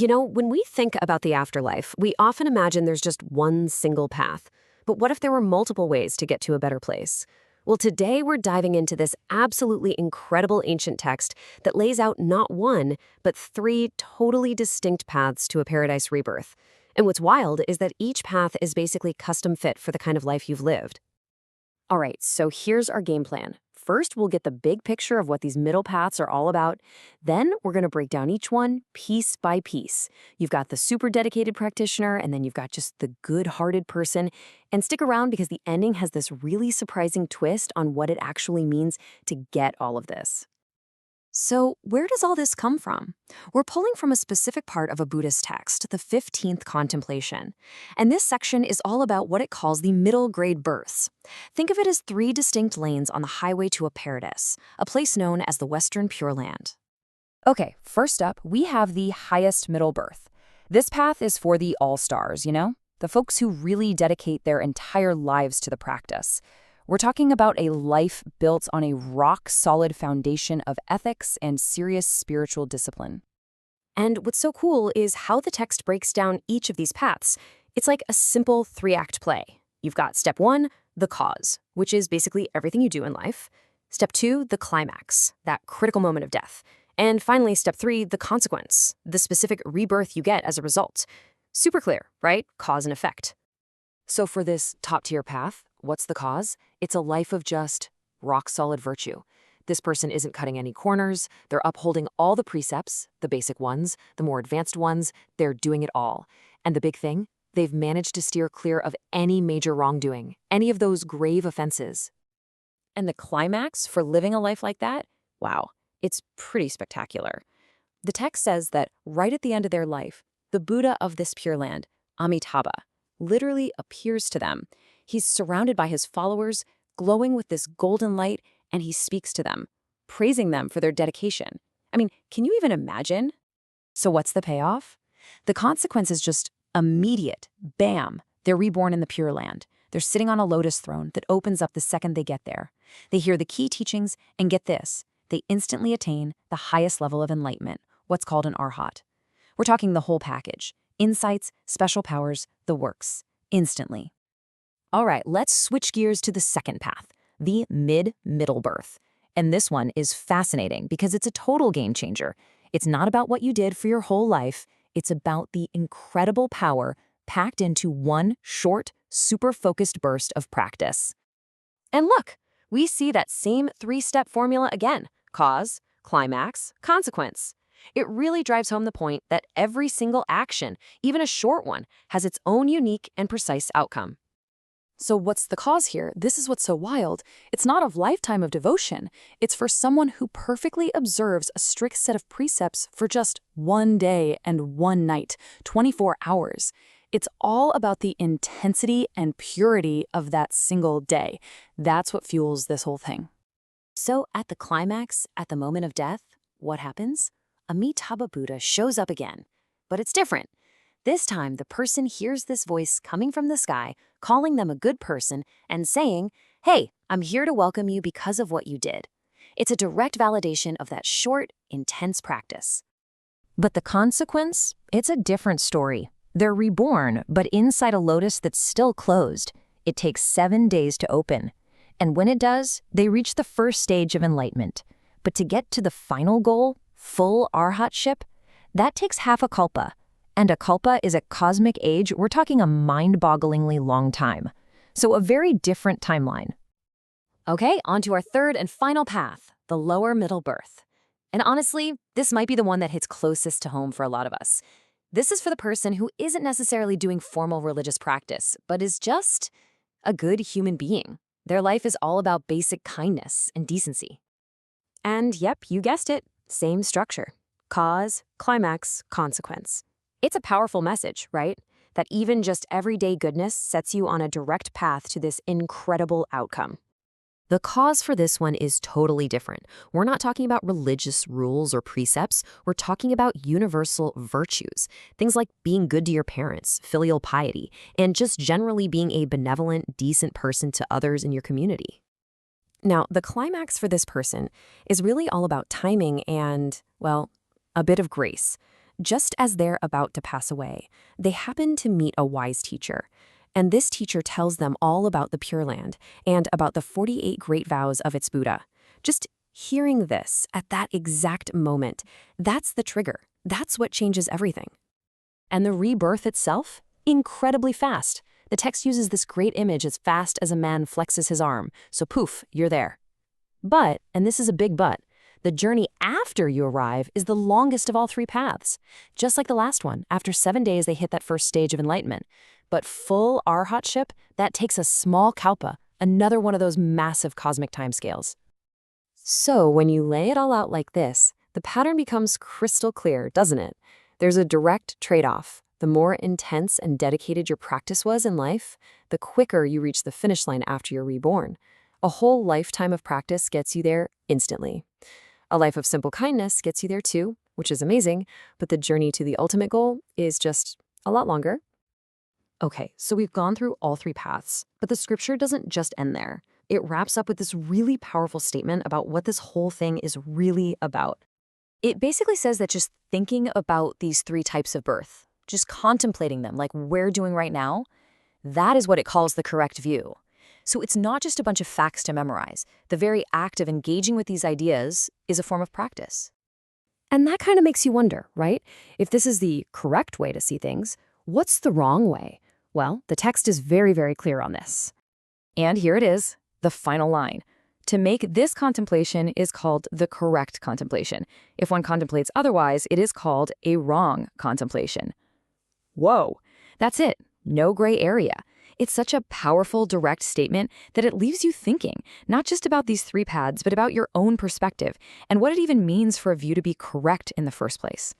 When we think about the afterlife, we often imagine there's just one single path. But what if there were multiple ways to get to a better place? Well, today we're diving into this absolutely incredible ancient text that lays out not one, but three totally distinct paths to a paradise rebirth. And what's wild is that each path is basically custom fit for the kind of life you've lived. All right, so here's our game plan. First, we'll get the big picture of what these middle paths are all about. Then we're going to break down each one piece by piece. You've got the super dedicated practitioner, and then you've got just the good-hearted person. And stick around because the ending has this really surprising twist on what it actually means to get all of this. So where does all this come from? We're pulling from a specific part of a Buddhist text, the 15th Contemplation. And this section is all about what it calls the middle grade births. Think of it as three distinct lanes on the highway to a paradise, a place known as the Western Pure Land. Okay, first up, we have the highest middle birth. This path is for the all-stars, the folks who really dedicate their entire lives to the practice. We're talking about a life built on a rock-solid foundation of ethics and serious spiritual discipline. And what's so cool is how the text breaks down each of these paths. It's like a simple three-act play. You've got step 1, the cause, which is basically everything you do in life. Step 2, the climax, that critical moment of death. And finally, step 3, the consequence, the specific rebirth you get as a result. Super clear, right? Cause and effect. So for this top-tier path, what's the cause? It's a life of just rock-solid virtue. This person isn't cutting any corners. They're upholding all the precepts, the basic ones, the more advanced ones. They're doing it all. And the big thing? They've managed to steer clear of any major wrongdoing, any of those grave offenses. And the climax for living a life like that? Wow, it's pretty spectacular. The text says that right at the end of their life, the Buddha of this Pure Land, Amitābha, literally appears to them. He's surrounded by his followers, glowing with this golden light, and he speaks to them, praising them for their dedication. I mean, can you even imagine? So what's the payoff? The consequence is just immediate. Bam! They're reborn in the Pure Land. They're sitting on a lotus throne that opens up the second they get there. They hear the key teachings, and get this, they instantly attain the highest level of enlightenment, what's called an arhat. We're talking the whole package. Insights, special powers, the works. Instantly. All right, let's switch gears to the second path, the mid-middle birth. And this one is fascinating because it's a total game changer. It's not about what you did for your whole life. It's about the incredible power packed into one short, super focused burst of practice. And look, we see that same three-step formula again: cause, climax, consequence. It really drives home the point that every single action, even a short one, has its own unique and precise outcome. So what's the cause here? This is what's so wild. It's not a lifetime of devotion. It's for someone who perfectly observes a strict set of precepts for just one day and one night, 24 hours. It's all about the intensity and purity of that single day. That's what fuels this whole thing. So at the climax, at the moment of death, what happens? Amitābha Buddha shows up again. But it's different. This time, the person hears this voice coming from the sky, calling them a good person and saying, "Hey, I'm here to welcome you because of what you did." It's a direct validation of that short, intense practice. But the consequence? It's a different story. They're reborn, but inside a lotus that's still closed. It takes 7 days to open. And when it does, they reach the first stage of enlightenment. But to get to the final goal, full arhatship, that takes half a kalpa. And a kalpa is a cosmic age. We're talking a mind-bogglingly long time. So a very different timeline. Okay, on to our third and final path, the lower middle birth. And honestly, this might be the one that hits closest to home for a lot of us. This is for the person who isn't necessarily doing formal religious practice, but is just a good human being. Their life is all about basic kindness and decency. And yep, you guessed it, same structure. Cause, climax, consequence. It's a powerful message, right? That even just everyday goodness sets you on a direct path to this incredible outcome. The cause for this one is totally different. We're not talking about religious rules or precepts. We're talking about universal virtues. Things like being good to your parents, filial piety, and just generally being a benevolent, decent person to others in your community. Now, the climax for this person is really all about timing and, well, a bit of grace. Just as they're about to pass away, they happen to meet a wise teacher. And this teacher tells them all about the Pure Land and about the 48 great vows of its Buddha. Just hearing this at that exact moment, that's the trigger. That's what changes everything. And the rebirth itself? Incredibly fast. The text uses this great image as fast as a man flexes his arm. So poof, you're there. But, and this is a big but, the journey after you arrive is the longest of all three paths. Just like the last one, after 7 days they hit that first stage of enlightenment. But full arhatship, that takes a small kalpa, another one of those massive cosmic timescales. So when you lay it all out like this, the pattern becomes crystal clear, doesn't it? There's a direct trade-off. The more intense and dedicated your practice was in life, the quicker you reach the finish line after you're reborn. A whole lifetime of practice gets you there instantly. A life of simple kindness gets you there too, which is amazing, but the journey to the ultimate goal is just a lot longer. Okay, so we've gone through all three paths, but the scripture doesn't just end there. It wraps up with this really powerful statement about what this whole thing is really about. It basically says that just thinking about these three types of birth, just contemplating them like we're doing right now, that is what it calls the correct view. So it's not just a bunch of facts to memorize. The very act of engaging with these ideas is a form of practice. And that kind of makes you wonder, right? If this is the correct way to see things, what's the wrong way? Well, the text is very, very clear on this. And here it is, the final line. To make this contemplation is called the correct contemplation. If one contemplates otherwise, it is called a wrong contemplation. Whoa, that's it. No gray area. It's such a powerful, direct statement that it leaves you thinking, not just about these three paths, but about your own perspective and what it even means for a view to be correct in the first place.